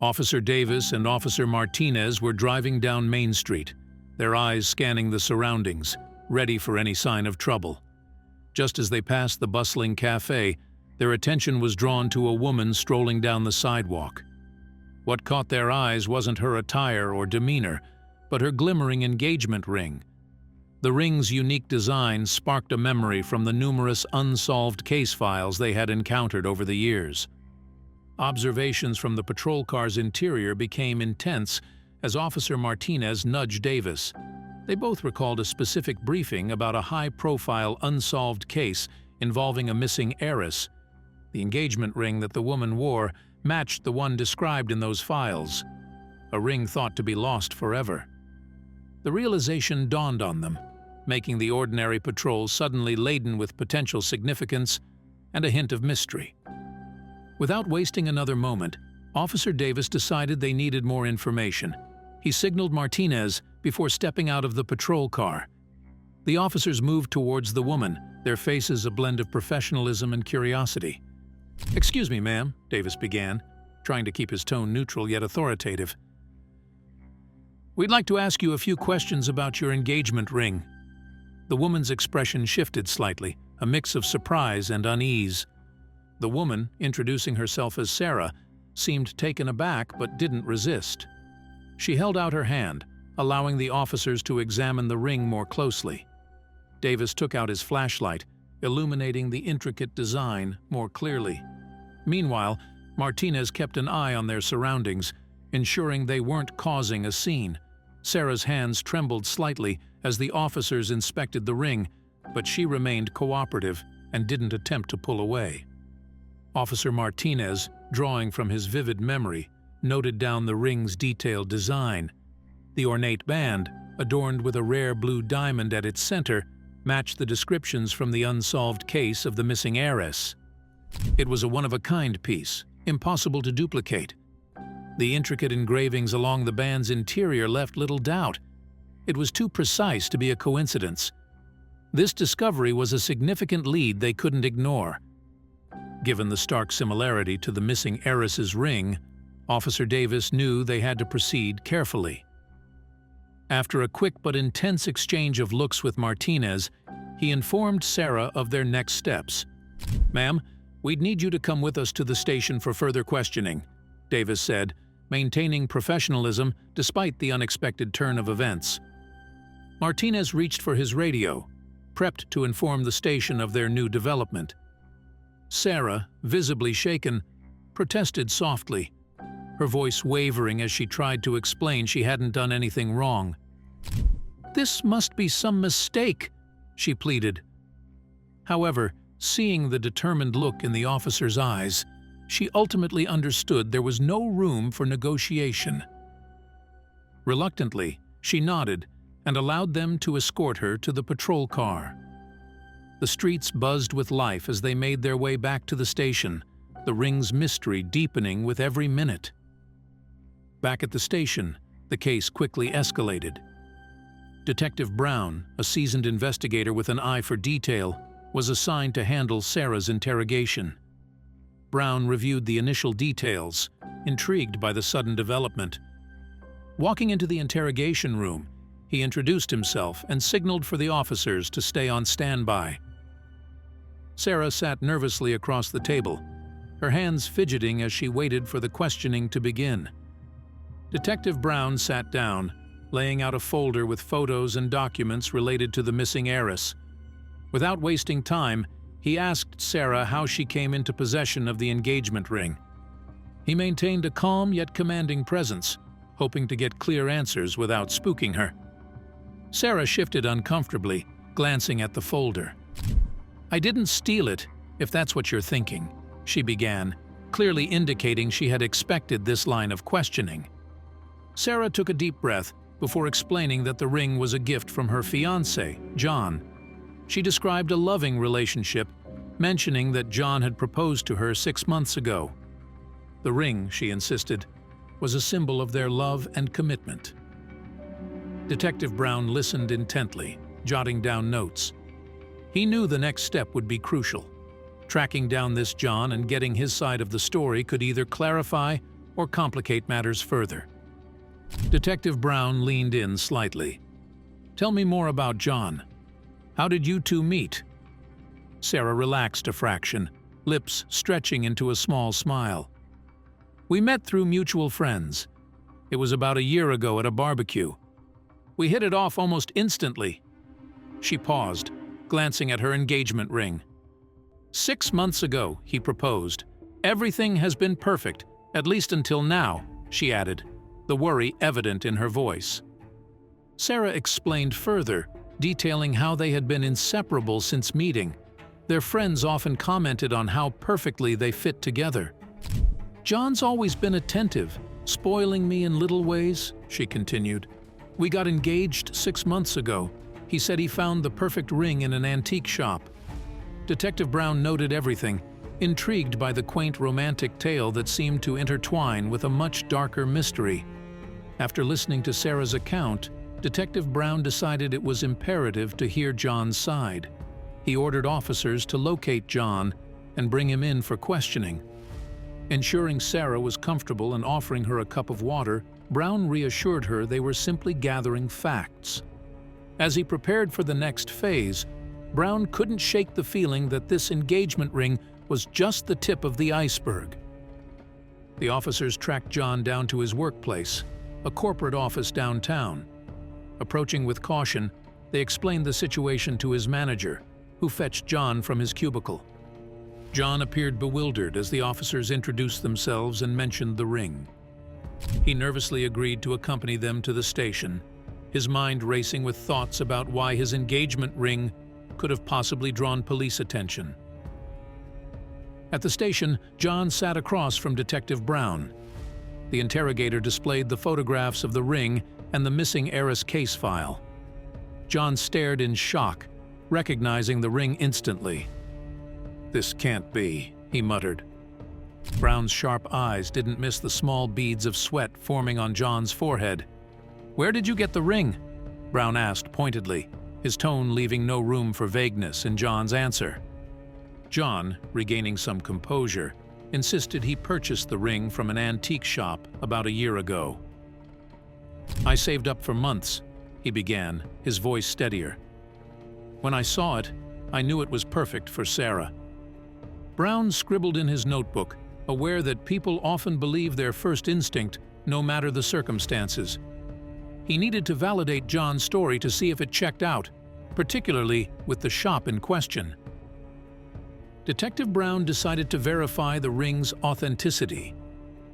Officer Davis and Officer Martinez were driving down Main Street, their eyes scanning the surroundings, ready for any sign of trouble. Just as they passed the bustling cafe, their attention was drawn to a woman strolling down the sidewalk. What caught their eyes wasn't her attire or demeanor, but her glimmering engagement ring. The ring's unique design sparked a memory from the numerous unsolved case files they had encountered over the years. Observations from the patrol car's interior became intense as Officer Martinez nudged Davis. They both recalled a specific briefing about a high-profile unsolved case involving a missing heiress. The engagement ring that the woman wore matched the one described in those files, a ring thought to be lost forever. The realization dawned on them, making the ordinary patrol suddenly laden with potential significance and a hint of mystery. Without wasting another moment, Officer Davis decided they needed more information. He signaled Martinez before stepping out of the patrol car. The officers moved towards the woman, their faces a blend of professionalism and curiosity. "Excuse me, ma'am," Davis began, trying to keep his tone neutral yet authoritative. "We'd like to ask you a few questions about your engagement ring." The woman's expression shifted slightly, a mix of surprise and unease. The woman, introducing herself as Sarah, seemed taken aback but didn't resist. She held out her hand, allowing the officers to examine the ring more closely. Davis took out his flashlight, illuminating the intricate design more clearly. Meanwhile, Martinez kept an eye on their surroundings, ensuring they weren't causing a scene. Sarah's hands trembled slightly as the officers inspected the ring, but she remained cooperative and didn't attempt to pull away. Officer Martinez, drawing from his vivid memory, noted down the ring's detailed design. The ornate band, adorned with a rare blue diamond at its center, matched the descriptions from the unsolved case of the missing heiress. It was a one-of-a-kind piece, impossible to duplicate. The intricate engravings along the band's interior left little doubt. It was too precise to be a coincidence. This discovery was a significant lead they couldn't ignore. Given the stark similarity to the missing heiress's ring, Officer Davis knew they had to proceed carefully. After a quick but intense exchange of looks with Martinez, he informed Sarah of their next steps. "Ma'am, we'd need you to come with us to the station for further questioning," Davis said, maintaining professionalism despite the unexpected turn of events. Martinez reached for his radio, prepped to inform the station of their new development. Sarah, visibly shaken, protested softly, her voice wavering as she tried to explain she hadn't done anything wrong. "This must be some mistake," she pleaded. However, seeing the determined look in the officer's eyes, she ultimately understood there was no room for negotiation. Reluctantly, she nodded and allowed them to escort her to the patrol car. The streets buzzed with life as they made their way back to the station, the ring's mystery deepening with every minute. Back at the station, the case quickly escalated. Detective Brown, a seasoned investigator with an eye for detail, was assigned to handle Sarah's interrogation. Brown reviewed the initial details, intrigued by the sudden development. Walking into the interrogation room, he introduced himself and signaled for the officers to stay on standby. Sarah sat nervously across the table, her hands fidgeting as she waited for the questioning to begin. Detective Brown sat down, laying out a folder with photos and documents related to the missing heiress. Without wasting time, he asked Sarah how she came into possession of the engagement ring. He maintained a calm yet commanding presence, hoping to get clear answers without spooking her. Sarah shifted uncomfortably, glancing at the folder. "I didn't steal it, if that's what you're thinking," she began, clearly indicating she had expected this line of questioning. Sarah took a deep breath before explaining that the ring was a gift from her fiancé, Jon. She described a loving relationship, mentioning that Jon had proposed to her 6 months ago. The ring, she insisted, was a symbol of their love and commitment. Detective Brown listened intently, jotting down notes. He knew the next step would be crucial. Tracking down this Jon and getting his side of the story could either clarify or complicate matters further. Detective Brown leaned in slightly. "Tell me more about Jon. How did you two meet?" Sarah relaxed a fraction, lips stretching into a small smile. "We met through mutual friends. It was about a year ago at a barbecue. We hit it off almost instantly." She paused, glancing at her engagement ring. "6 months ago, he proposed. Everything has been perfect, at least until now," she added, the worry evident in her voice. Sarah explained further, detailing how they had been inseparable since meeting. Their friends often commented on how perfectly they fit together. "Jon's always been attentive, spoiling me in little ways," she continued. "We got engaged 6 months ago. He said he found the perfect ring in an antique shop." Detective Brown noted everything, intrigued by the quaint romantic tale that seemed to intertwine with a much darker mystery. After listening to Sarah's account, Detective Brown decided it was imperative to hear Jon's side. He ordered officers to locate Jon and bring him in for questioning. Ensuring Sarah was comfortable and offering her a cup of water, Brown reassured her they were simply gathering facts. As he prepared for the next phase, Brown couldn't shake the feeling that this engagement ring was just the tip of the iceberg. The officers tracked Jon down to his workplace, a corporate office downtown. Approaching with caution, they explained the situation to his manager, who fetched Jon from his cubicle. Jon appeared bewildered as the officers introduced themselves and mentioned the ring. He nervously agreed to accompany them to the station, his mind racing with thoughts about why his engagement ring could have possibly drawn police attention. At the station, Jon sat across from Detective Brown. The interrogator displayed the photographs of the ring and the missing heiress case file. Jon stared in shock, recognizing the ring instantly. "This can't be," he muttered. Brown's sharp eyes didn't miss the small beads of sweat forming on Jon's forehead. "Where did you get the ring?" Brown asked pointedly, his tone leaving no room for vagueness in Jon's answer. Jon, regaining some composure, insisted he purchased the ring from an antique shop about a year ago. "I saved up for months," he began, his voice steadier. "When I saw it, I knew it was perfect for Sarah." Brown scribbled in his notebook, aware that people often believe their first instinct, no matter the circumstances. He needed to validate Jon's story to see if it checked out, particularly with the shop in question. Detective Brown decided to verify the ring's authenticity.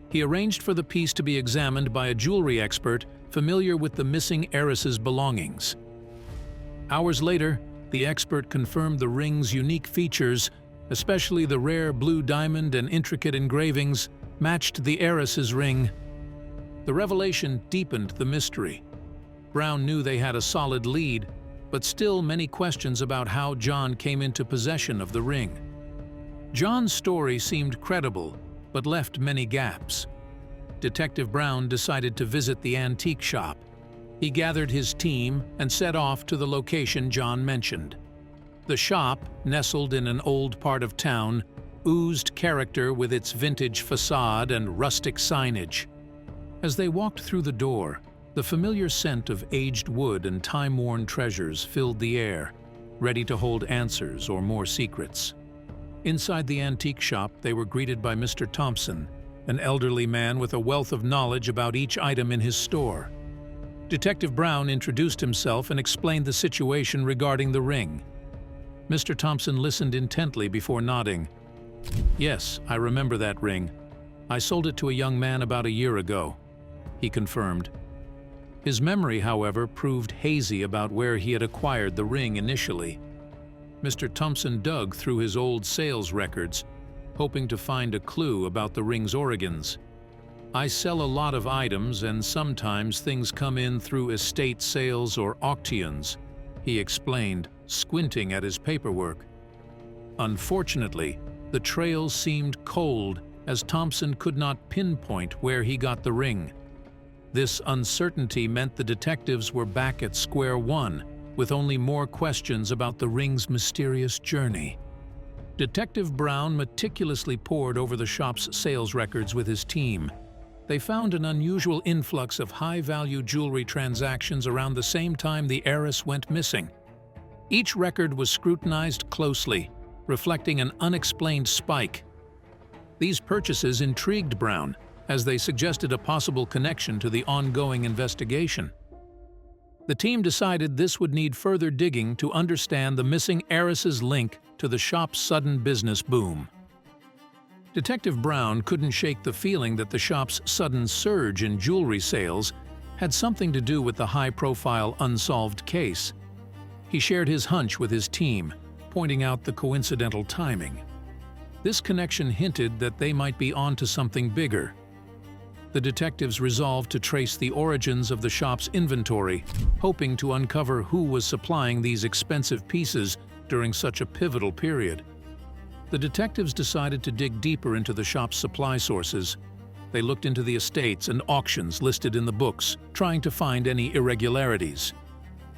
He arranged for the piece to be examined by a jewelry expert familiar with the missing heiress's belongings. Hours later, the expert confirmed the ring's unique features, especially the rare blue diamond and intricate engravings, matched the heiress's ring. The revelation deepened the mystery. Brown knew they had a solid lead, but still many questions about how Jon came into possession of the ring. Jon's story seemed credible, but left many gaps. Detective Brown decided to visit the antique shop. He gathered his team and set off to the location Jon mentioned. The shop, nestled in an old part of town, oozed character with its vintage facade and rustic signage. As they walked through the door, the familiar scent of aged wood and time-worn treasures filled the air, ready to hold answers or more secrets. Inside the antique shop, they were greeted by Mr. Thompson, an elderly man with a wealth of knowledge about each item in his store. Detective Brown introduced himself and explained the situation regarding the ring. Mr. Thompson listened intently before nodding. "Yes, I remember that ring. I sold it to a young man about a year ago," he confirmed. His memory, however, proved hazy about where he had acquired the ring initially. Mr. Thompson dug through his old sales records, hoping to find a clue about the ring's origins. "I sell a lot of items, and sometimes things come in through estate sales or auctions," he explained, squinting at his paperwork. Unfortunately, the trail seemed cold, as Thompson could not pinpoint where he got the ring. This uncertainty meant the detectives were back at square one, with only more questions about the ring's mysterious journey. Detective Brown meticulously pored over the shop's sales records with his team. They found an unusual influx of high-value jewelry transactions around the same time the heiress went missing. Each record was scrutinized closely, reflecting an unexplained spike. These purchases intrigued Brown, as they suggested a possible connection to the ongoing investigation. The team decided this would need further digging to understand the missing heiress's link to the shop's sudden business boom. Detective Brown couldn't shake the feeling that the shop's sudden surge in jewelry sales had something to do with the high-profile unsolved case. He shared his hunch with his team, pointing out the coincidental timing. This connection hinted that they might be onto something bigger. The detectives resolved to trace the origins of the shop's inventory, hoping to uncover who was supplying these expensive pieces during such a pivotal period. The detectives decided to dig deeper into the shop's supply sources. They looked into the estates and auctions listed in the books, trying to find any irregularities.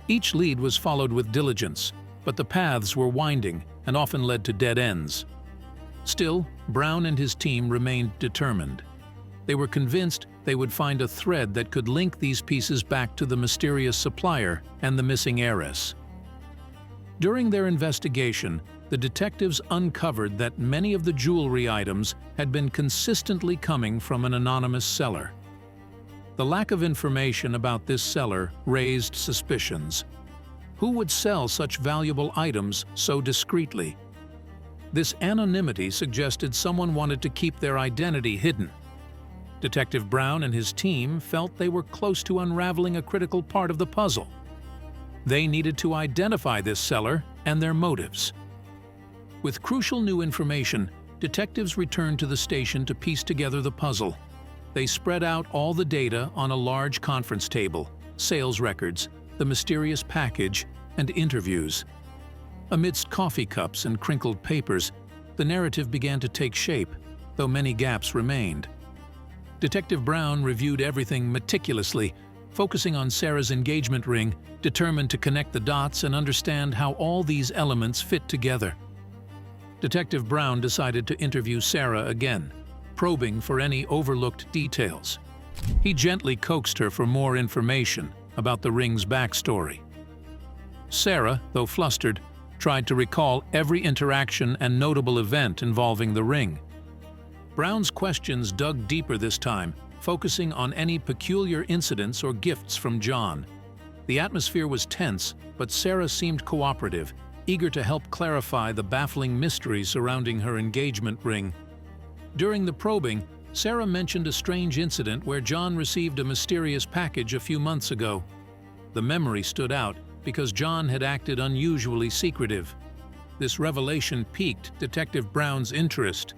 Each lead was followed with diligence, but the paths were winding and often led to dead ends. Still, Brown and his team remained determined. They were convinced they would find a thread that could link these pieces back to the mysterious supplier and the missing heiress. During their investigation, the detectives uncovered that many of the jewelry items had been consistently coming from an anonymous seller. The lack of information about this seller raised suspicions. Who would sell such valuable items so discreetly? This anonymity suggested someone wanted to keep their identity hidden. Detective Brown and his team felt they were close to unraveling a critical part of the puzzle. They needed to identify this seller and their motives. With crucial new information, detectives returned to the station to piece together the puzzle. They spread out all the data on a large conference table, sales records, the mysterious package, and interviews. Amidst coffee cups and crinkled papers, the narrative began to take shape, though many gaps remained. Detective Brown reviewed everything meticulously, focusing on Sarah's engagement ring, determined to connect the dots and understand how all these elements fit together. Detective Brown decided to interview Sarah again, probing for any overlooked details. He gently coaxed her for more information about the ring's backstory. Sarah, though flustered, tried to recall every interaction and notable event involving the ring. Brown's questions dug deeper this time, focusing on any peculiar incidents or gifts from Jon. The atmosphere was tense, but Sarah seemed cooperative, eager to help clarify the baffling mystery surrounding her engagement ring. During the probing, Sarah mentioned a strange incident where Jon received a mysterious package a few months ago. The memory stood out because Jon had acted unusually secretive. This revelation piqued Detective Brown's interest.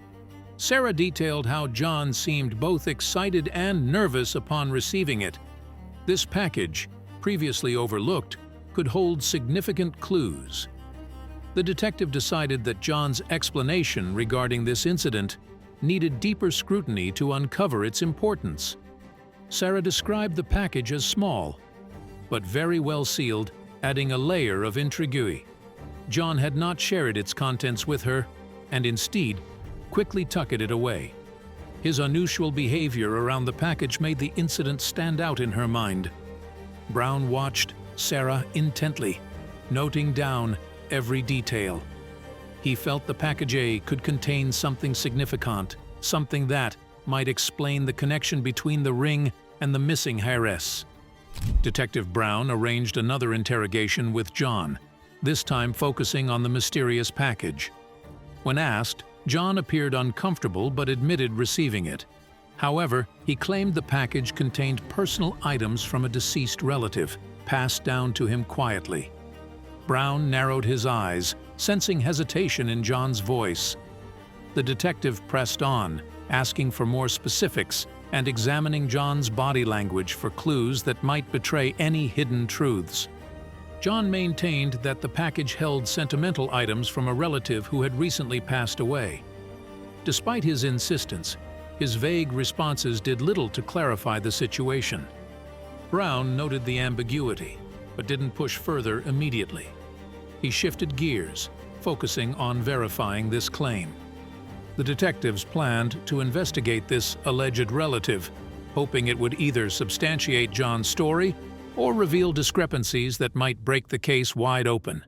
Sarah detailed how Jon seemed both excited and nervous upon receiving it. This package, previously overlooked, could hold significant clues. The detective decided that Jon's explanation regarding this incident needed deeper scrutiny to uncover its importance. Sarah described the package as small, but very well sealed, adding a layer of intrigue. Jon had not shared its contents with her, and instead quickly tucked it away. His unusual behavior around the package made the incident stand out in her mind. Brown watched Sarah intently, noting down every detail. He felt the package could contain something significant, something that might explain the connection between the ring and the missing heiress. Detective Brown arranged another interrogation with Jon, this time focusing on the mysterious package. When asked, Jon appeared uncomfortable but admitted receiving it. However, he claimed the package contained personal items from a deceased relative, passed down to him quietly. Brown narrowed his eyes, sensing hesitation in Jon's voice. The detective pressed on, asking for more specifics and examining Jon's body language for clues that might betray any hidden truths. Jon maintained that the package held sentimental items from a relative who had recently passed away. Despite his insistence, his vague responses did little to clarify the situation. Brown noted the ambiguity, but didn't push further immediately. He shifted gears, focusing on verifying this claim. The detectives planned to investigate this alleged relative, hoping it would either substantiate Jon's story or reveal discrepancies that might break the case wide open.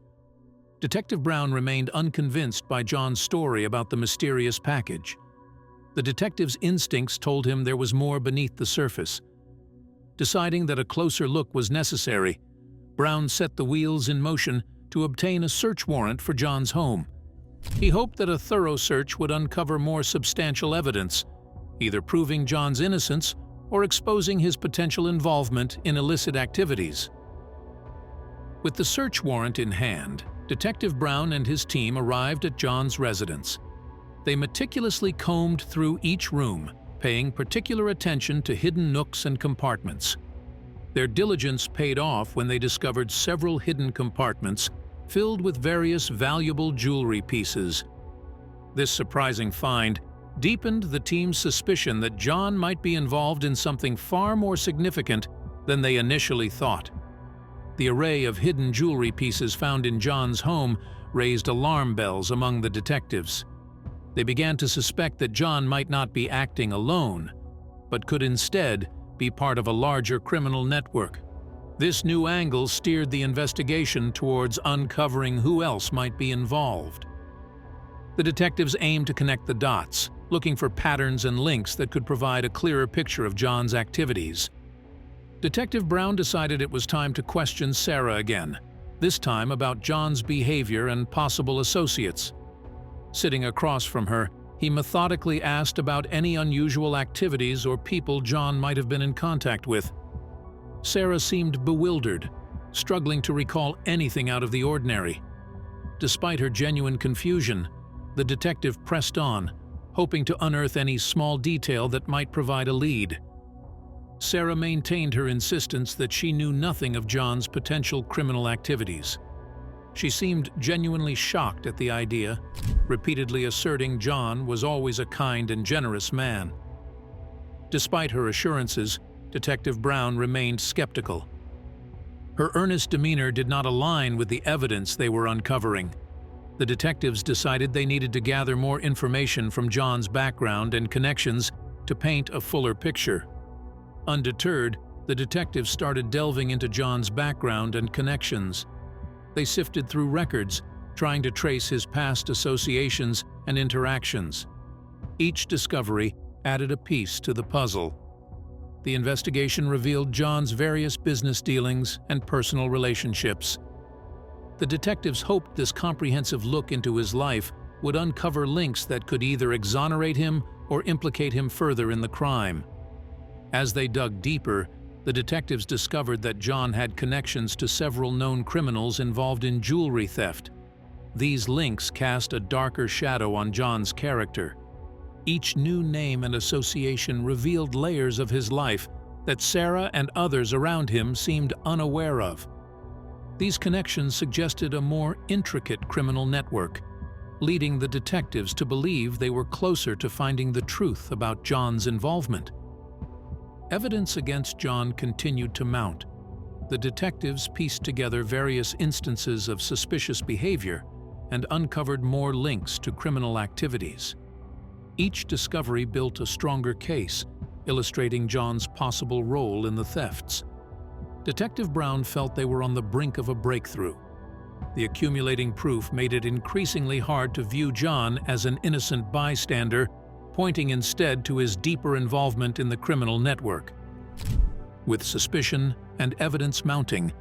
Detective Brown remained unconvinced by Jon's story about the mysterious package. The detective's instincts told him there was more beneath the surface. Deciding that a closer look was necessary, Brown set the wheels in motion to obtain a search warrant for Jon's home. He hoped that a thorough search would uncover more substantial evidence, either proving Jon's innocence or exposing his potential involvement in illicit activities. With the search warrant in hand, Detective Brown and his team arrived at Jon's residence. They meticulously combed through each room, paying particular attention to hidden nooks and compartments. Their diligence paid off when they discovered several hidden compartments filled with various valuable jewelry pieces. This surprising find deepened the team's suspicion that Jon might be involved in something far more significant than they initially thought. The array of hidden jewelry pieces found in Jon's home raised alarm bells among the detectives. They began to suspect that Jon might not be acting alone, but could instead be part of a larger criminal network. This new angle steered the investigation towards uncovering who else might be involved. The detectives aimed to connect the dots, looking for patterns and links that could provide a clearer picture of Jon's activities. Detective Brown decided it was time to question Sarah again, this time about Jon's behavior and possible associates. Sitting across from her, he methodically asked about any unusual activities or people Jon might have been in contact with. Sarah seemed bewildered, struggling to recall anything out of the ordinary. Despite her genuine confusion, the detective pressed on, hoping to unearth any small detail that might provide a lead. Sarah maintained her insistence that she knew nothing of Jon's potential criminal activities. She seemed genuinely shocked at the idea, repeatedly asserting Jon was always a kind and generous man. Despite her assurances, Detective Brown remained skeptical. Her earnest demeanor did not align with the evidence they were uncovering. The detectives decided they needed to gather more information from Jon's background and connections to paint a fuller picture. Undeterred, the detectives started delving into Jon's background and connections. They sifted through records, trying to trace his past associations and interactions. Each discovery added a piece to the puzzle. The investigation revealed Jon's various business dealings and personal relationships. The detectives hoped this comprehensive look into his life would uncover links that could either exonerate him or implicate him further in the crime. As they dug deeper, the detectives discovered that Jon had connections to several known criminals involved in jewelry theft. These links cast a darker shadow on Jon's character. Each new name and association revealed layers of his life that Sarah and others around him seemed unaware of. These connections suggested a more intricate criminal network, leading the detectives to believe they were closer to finding the truth about Jon's involvement. Evidence against Jon continued to mount. The detectives pieced together various instances of suspicious behavior and uncovered more links to criminal activities. Each discovery built a stronger case, illustrating Jon's possible role in the thefts. Detective Brown felt they were on the brink of a breakthrough. The accumulating proof made it increasingly hard to view Jon as an innocent bystander, pointing instead to his deeper involvement in the criminal network. With suspicion and evidence mounting,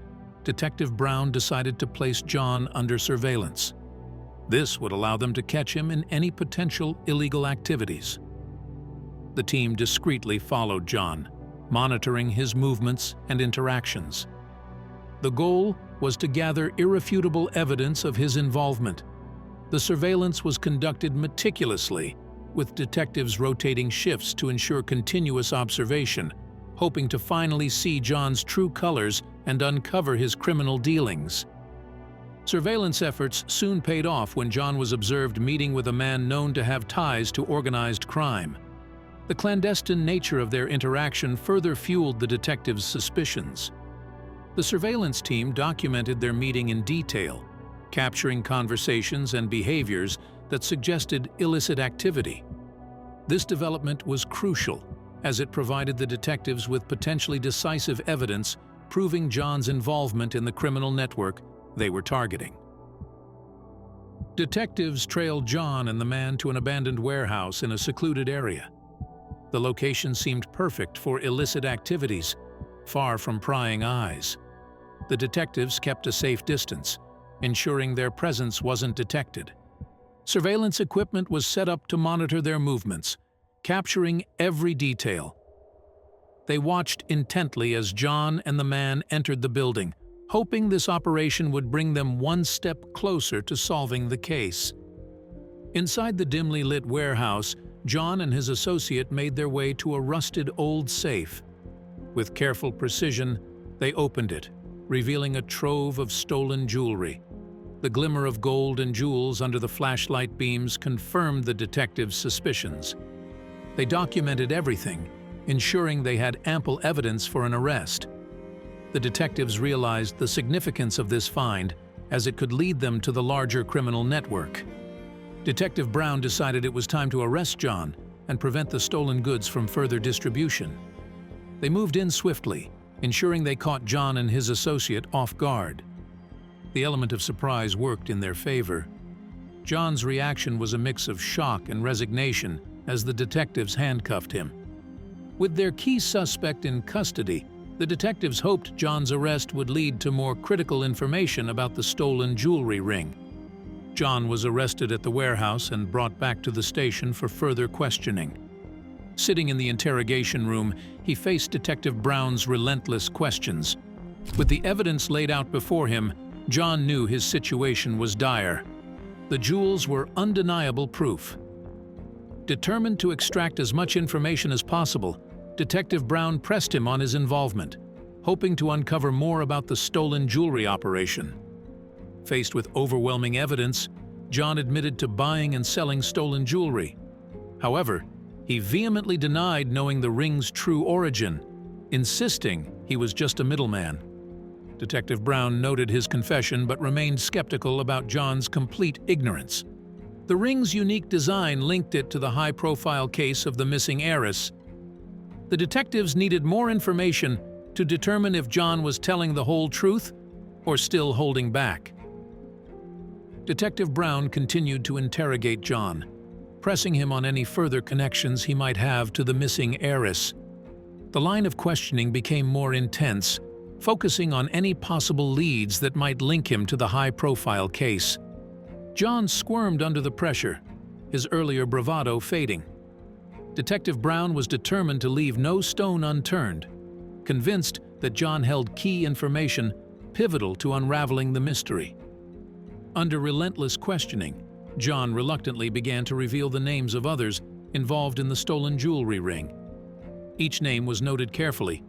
Detective Brown decided to place Jon under surveillance. This would allow them to catch him in any potential illegal activities. The team discreetly followed Jon, monitoring his movements and interactions. The goal was to gather irrefutable evidence of his involvement. The surveillance was conducted meticulously, with detectives rotating shifts to ensure continuous observation, hoping to finally see Jon's true colors and uncover his criminal dealings. Surveillance efforts soon paid off when Jon was observed meeting with a man known to have ties to organized crime. The clandestine nature of their interaction further fueled the detectives' suspicions. The surveillance team documented their meeting in detail, capturing conversations and behaviors that suggested illicit activity. This development was crucial, as it provided the detectives with potentially decisive evidence proving Jon's involvement in the criminal network they were targeting. Detectives trailed Jon and the man to an abandoned warehouse in a secluded area. The location seemed perfect for illicit activities, far from prying eyes. The detectives kept a safe distance, ensuring their presence wasn't detected. Surveillance equipment was set up to monitor their movements, capturing every detail. They watched intently as Jon and the man entered the building, hoping this operation would bring them one step closer to solving the case. Inside the dimly lit warehouse, Jon and his associate made their way to a rusted old safe. With careful precision, they opened it, revealing a trove of stolen jewelry. The glimmer of gold and jewels under the flashlight beams confirmed the detectives' suspicions. They documented everything, ensuring they had ample evidence for an arrest. The detectives realized the significance of this find, as it could lead them to the larger criminal network. Detective Brown decided it was time to arrest Jon and prevent the stolen goods from further distribution. They moved in swiftly, ensuring they caught Jon and his associate off guard. The element of surprise worked in their favor. Jon's reaction was a mix of shock and resignation as the detectives handcuffed him. With their key suspect in custody, the detectives hoped Jon's arrest would lead to more critical information about the stolen jewelry ring. Jon was arrested at the warehouse and brought back to the station for further questioning. Sitting in the interrogation room, he faced Detective Brown's relentless questions. With the evidence laid out before him, Jon knew his situation was dire. The jewels were undeniable proof. Determined to extract as much information as possible, Detective Brown pressed him on his involvement, hoping to uncover more about the stolen jewelry operation. Faced with overwhelming evidence, Jon admitted to buying and selling stolen jewelry. However, he vehemently denied knowing the ring's true origin, insisting he was just a middleman. Detective Brown noted his confession but remained skeptical about Jon's complete ignorance. The ring's unique design linked it to the high-profile case of the missing heiress. The detectives needed more information to determine if Jon was telling the whole truth or still holding back. Detective Brown continued to interrogate Jon, pressing him on any further connections he might have to the missing heiress. The line of questioning became more intense, focusing on any possible leads that might link him to the high-profile case. Jon squirmed under the pressure, his earlier bravado fading. Detective Brown was determined to leave no stone unturned, convinced that Jon held key information pivotal to unraveling the mystery. Under relentless questioning, Jon reluctantly began to reveal the names of others involved in the stolen jewelry ring. Each name was noted carefully,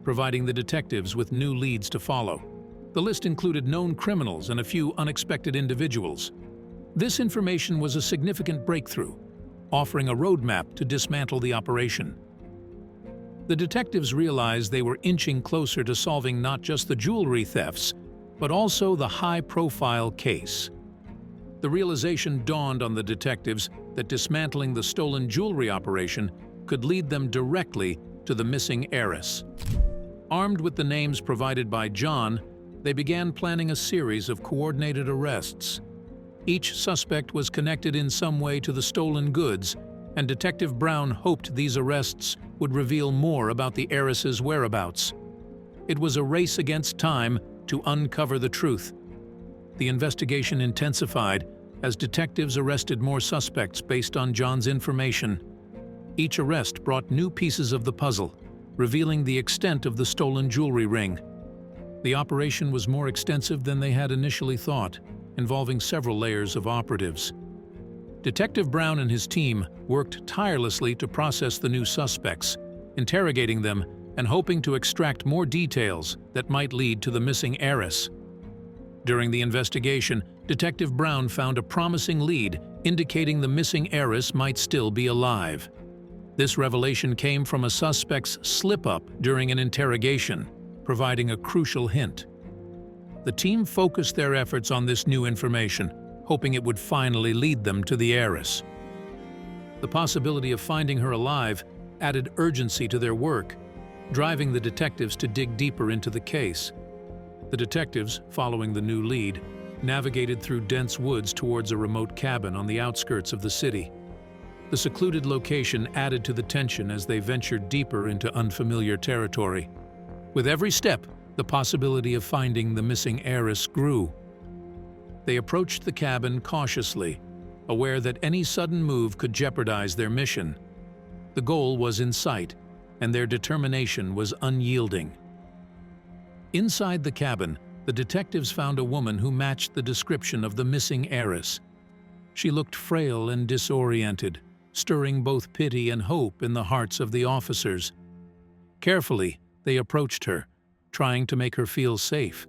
providing the detectives with new leads to follow. The list included known criminals and a few unexpected individuals. This information was a significant breakthrough, offering a roadmap to dismantle the operation. The detectives realized they were inching closer to solving not just the jewelry thefts, but also the high-profile case. The realization dawned on the detectives that dismantling the stolen jewelry operation could lead them directly to the missing heiress. Armed with the names provided by Jon, they began planning a series of coordinated arrests. Each suspect was connected in some way to the stolen goods, and Detective Brown hoped these arrests would reveal more about the heiress's whereabouts. It was a race against time to uncover the truth. The investigation intensified as detectives arrested more suspects based on Jon's information. Each arrest brought new pieces of the puzzle, revealing the extent of the stolen jewelry ring. The operation was more extensive than they had initially thought, involving several layers of operatives. Detective Brown and his team worked tirelessly to process the new suspects, interrogating them and hoping to extract more details that might lead to the missing heiress. During the investigation, Detective Brown found a promising lead indicating the missing heiress might still be alive. This revelation came from a suspect's slip-up during an interrogation, providing a crucial hint. The team focused their efforts on this new information, hoping it would finally lead them to the heiress. The possibility of finding her alive added urgency to their work, driving the detectives to dig deeper into the case. The detectives, following the new lead, navigated through dense woods towards a remote cabin on the outskirts of the city. The secluded location added to the tension as they ventured deeper into unfamiliar territory. With every step, the possibility of finding the missing heiress grew. They approached the cabin cautiously, aware that any sudden move could jeopardize their mission. The goal was in sight, and their determination was unyielding. Inside the cabin, the detectives found a woman who matched the description of the missing heiress. She looked frail and disoriented, stirring both pity and hope in the hearts of the officers. Carefully, they approached her, trying to make her feel safe.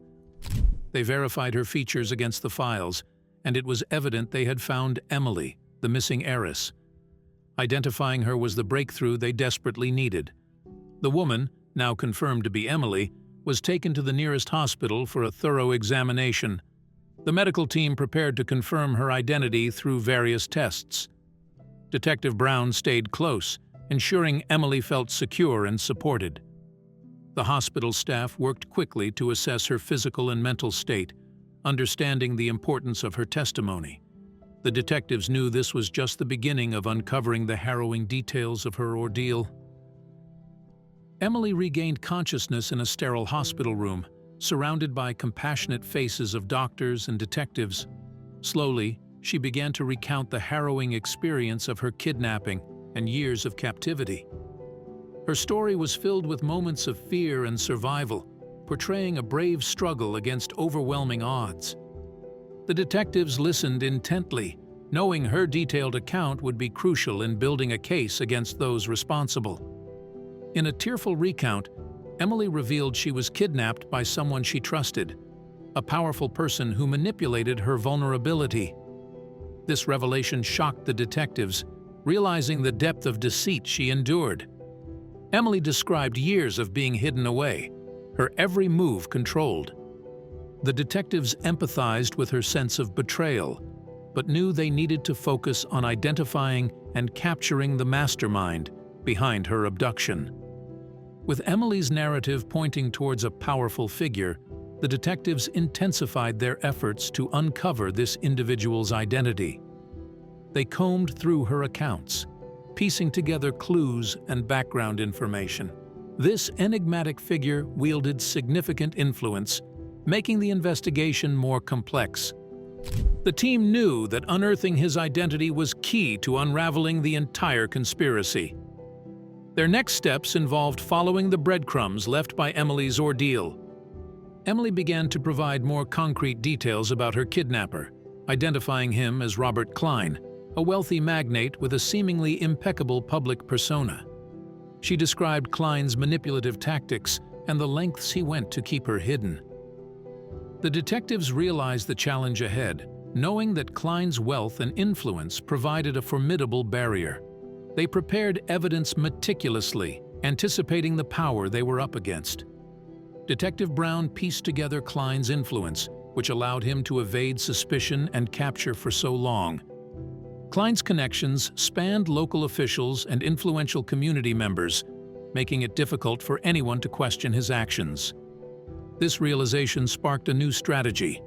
They verified her features against the files, and it was evident they had found Emily, the missing heiress. Identifying her was the breakthrough they desperately needed. The woman, now confirmed to be Emily, was taken to the nearest hospital for a thorough examination. The medical team prepared to confirm her identity through various tests. Detective Brown stayed close, ensuring Emily felt secure and supported. The hospital staff worked quickly to assess her physical and mental state, understanding the importance of her testimony. The detectives knew this was just the beginning of uncovering the harrowing details of her ordeal. Emily regained consciousness in a sterile hospital room, surrounded by compassionate faces of doctors and detectives. Slowly, she began to recount the harrowing experience of her kidnapping and years of captivity. Her story was filled with moments of fear and survival, portraying a brave struggle against overwhelming odds. The detectives listened intently, knowing her detailed account would be crucial in building a case against those responsible. In a tearful recount, Emily revealed she was kidnapped by someone she trusted, a powerful person who manipulated her vulnerability. This revelation shocked the detectives, realizing the depth of deceit she endured. Emily described years of being hidden away, her every move controlled. The detectives empathized with her sense of betrayal, but knew they needed to focus on identifying and capturing the mastermind behind her abduction. With Emily's narrative pointing towards a powerful figure, the detectives intensified their efforts to uncover this individual's identity. They combed through her accounts, piecing together clues and background information. This enigmatic figure wielded significant influence, making the investigation more complex. The team knew that unearthing his identity was key to unraveling the entire conspiracy. Their next steps involved following the breadcrumbs left by Emily's ordeal. Emily began to provide more concrete details about her kidnapper, identifying him as Robert Klein, a wealthy magnate with a seemingly impeccable public persona. She described Klein's manipulative tactics and the lengths he went to keep her hidden. The detectives realized the challenge ahead, knowing that Klein's wealth and influence provided a formidable barrier. They prepared evidence meticulously, anticipating the power they were up against. Detective Brown pieced together Klein's influence, which allowed him to evade suspicion and capture for so long. Klein's connections spanned local officials and influential community members, making it difficult for anyone to question his actions. This realization sparked a new strategy,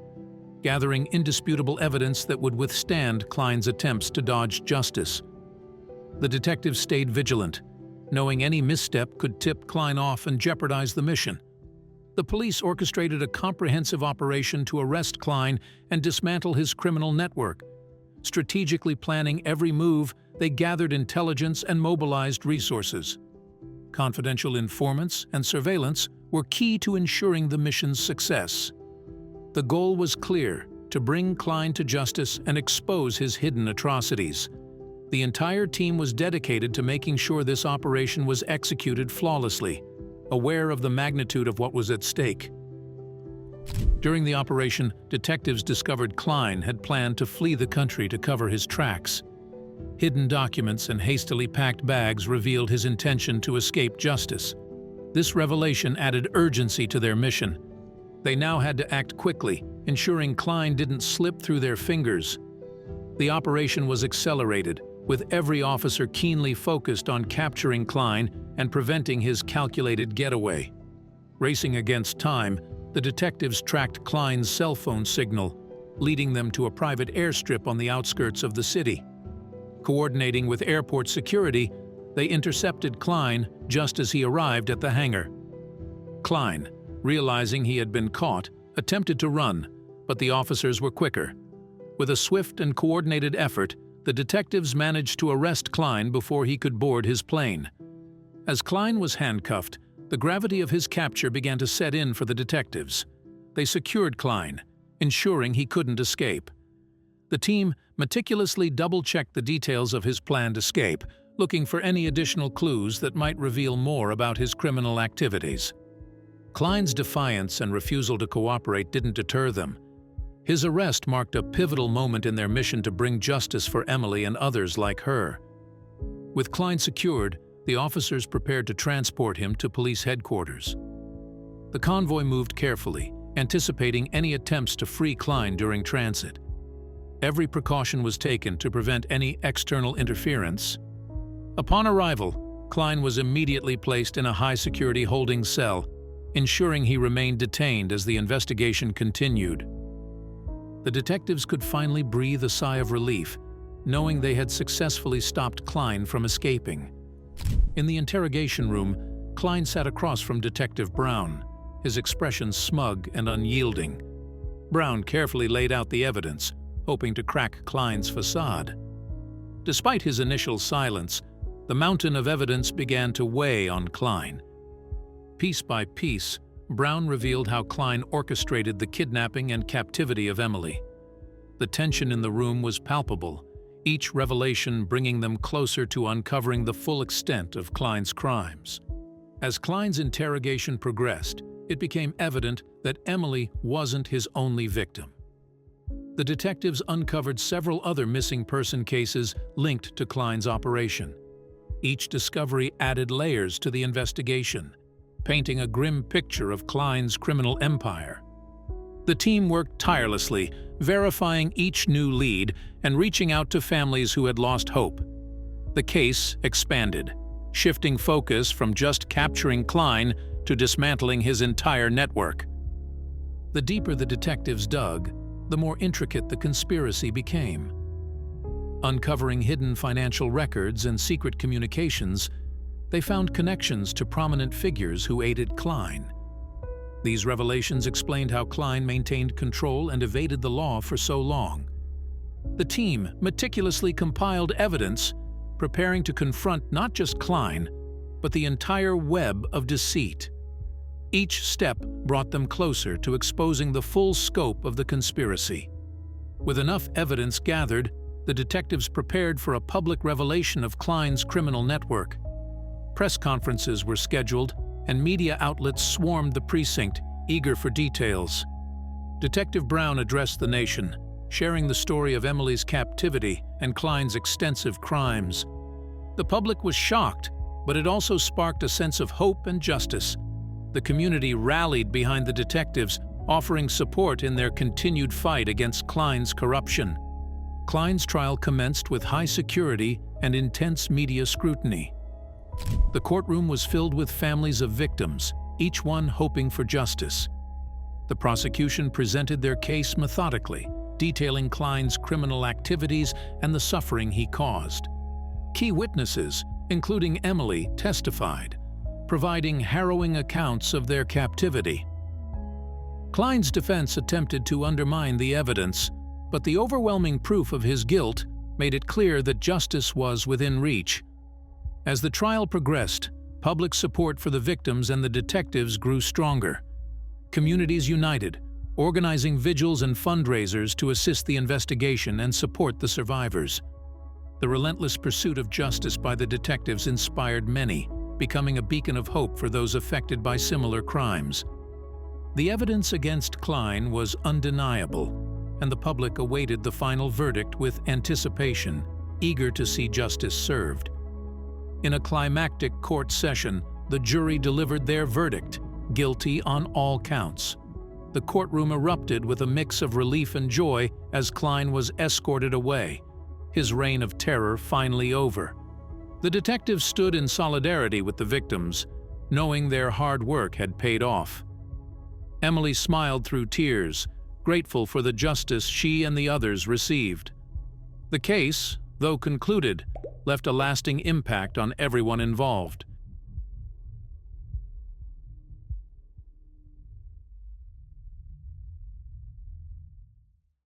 gathering indisputable evidence that would withstand Klein's attempts to dodge justice. The detectives stayed vigilant, knowing any misstep could tip Klein off and jeopardize the mission. The police orchestrated a comprehensive operation to arrest Klein and dismantle his criminal network. Strategically planning every move, they gathered intelligence and mobilized resources. Confidential informants and surveillance were key to ensuring the mission's success. The goal was clear: to bring Klein to justice and expose his hidden atrocities. The entire team was dedicated to making sure this operation was executed flawlessly, aware of the magnitude of what was at stake. During the operation, detectives discovered Klein had planned to flee the country to cover his tracks. Hidden documents and hastily packed bags revealed his intention to escape justice. This revelation added urgency to their mission. They now had to act quickly, ensuring Klein didn't slip through their fingers. The operation was accelerated, with every officer keenly focused on capturing Klein and preventing his calculated getaway. Racing against time, the detectives tracked Klein's cell phone signal, leading them to a private airstrip on the outskirts of the city. Coordinating with airport security, they intercepted Klein just as he arrived at the hangar. Klein, realizing he had been caught, attempted to run, but the officers were quicker. With a swift and coordinated effort, the detectives managed to arrest Klein before he could board his plane. As Klein was handcuffed, the gravity of his capture began to set in for the detectives. They secured Klein, ensuring he couldn't escape. The team meticulously double-checked the details of his planned escape, looking for any additional clues that might reveal more about his criminal activities. Klein's defiance and refusal to cooperate didn't deter them. His arrest marked a pivotal moment in their mission to bring justice for Emily and others like her. With Klein secured, the officers prepared to transport him to police headquarters. The convoy moved carefully, anticipating any attempts to free Klein during transit. Every precaution was taken to prevent any external interference. Upon arrival, Klein was immediately placed in a high-security holding cell, ensuring he remained detained as the investigation continued. The detectives could finally breathe a sigh of relief, knowing they had successfully stopped Klein from escaping. In the interrogation room, Klein sat across from Detective Brown, his expression smug and unyielding. Brown carefully laid out the evidence, hoping to crack Klein's facade. Despite his initial silence, the mountain of evidence began to weigh on Klein. Piece by piece, Brown revealed how Klein orchestrated the kidnapping and captivity of Emily. The tension in the room was palpable, each revelation bringing them closer to uncovering the full extent of Klein's crimes. As Klein's interrogation progressed, it became evident that Emily wasn't his only victim. The detectives uncovered several other missing person cases linked to Klein's operation. Each discovery added layers to the investigation, painting a grim picture of Klein's criminal empire. The team worked tirelessly, verifying each new lead and reaching out to families who had lost hope. The case expanded, shifting focus from just capturing Klein to dismantling his entire network. The deeper the detectives dug, the more intricate the conspiracy became. Uncovering hidden financial records and secret communications, they found connections to prominent figures who aided Klein. These revelations explained how Klein maintained control and evaded the law for so long. The team meticulously compiled evidence, preparing to confront not just Klein, but the entire web of deceit. Each step brought them closer to exposing the full scope of the conspiracy. With enough evidence gathered, the detectives prepared for a public revelation of Klein's criminal network. Press conferences were scheduled, and media outlets swarmed the precinct, eager for details. Detective Brown addressed the nation, sharing the story of Emily's captivity and Klein's extensive crimes. The public was shocked, but it also sparked a sense of hope and justice. The community rallied behind the detectives, offering support in their continued fight against Klein's corruption. Klein's trial commenced with high security and intense media scrutiny. The courtroom was filled with families of victims, each one hoping for justice. The prosecution presented their case methodically, detailing Klein's criminal activities and the suffering he caused. Key witnesses, including Emily, testified, providing harrowing accounts of their captivity. Klein's defense attempted to undermine the evidence, but the overwhelming proof of his guilt made it clear that justice was within reach. As the trial progressed, public support for the victims and the detectives grew stronger. Communities united, organizing vigils and fundraisers to assist the investigation and support the survivors. The relentless pursuit of justice by the detectives inspired many, becoming a beacon of hope for those affected by similar crimes. The evidence against Klein was undeniable, and the public awaited the final verdict with anticipation, eager to see justice served. In a climactic court session, the jury delivered their verdict, guilty on all counts. The courtroom erupted with a mix of relief and joy as Klein was escorted away, his reign of terror finally over. The detectives stood in solidarity with the victims, knowing their hard work had paid off. Emily smiled through tears, grateful for the justice she and the others received. The case, though concluded, left a lasting impact on everyone involved.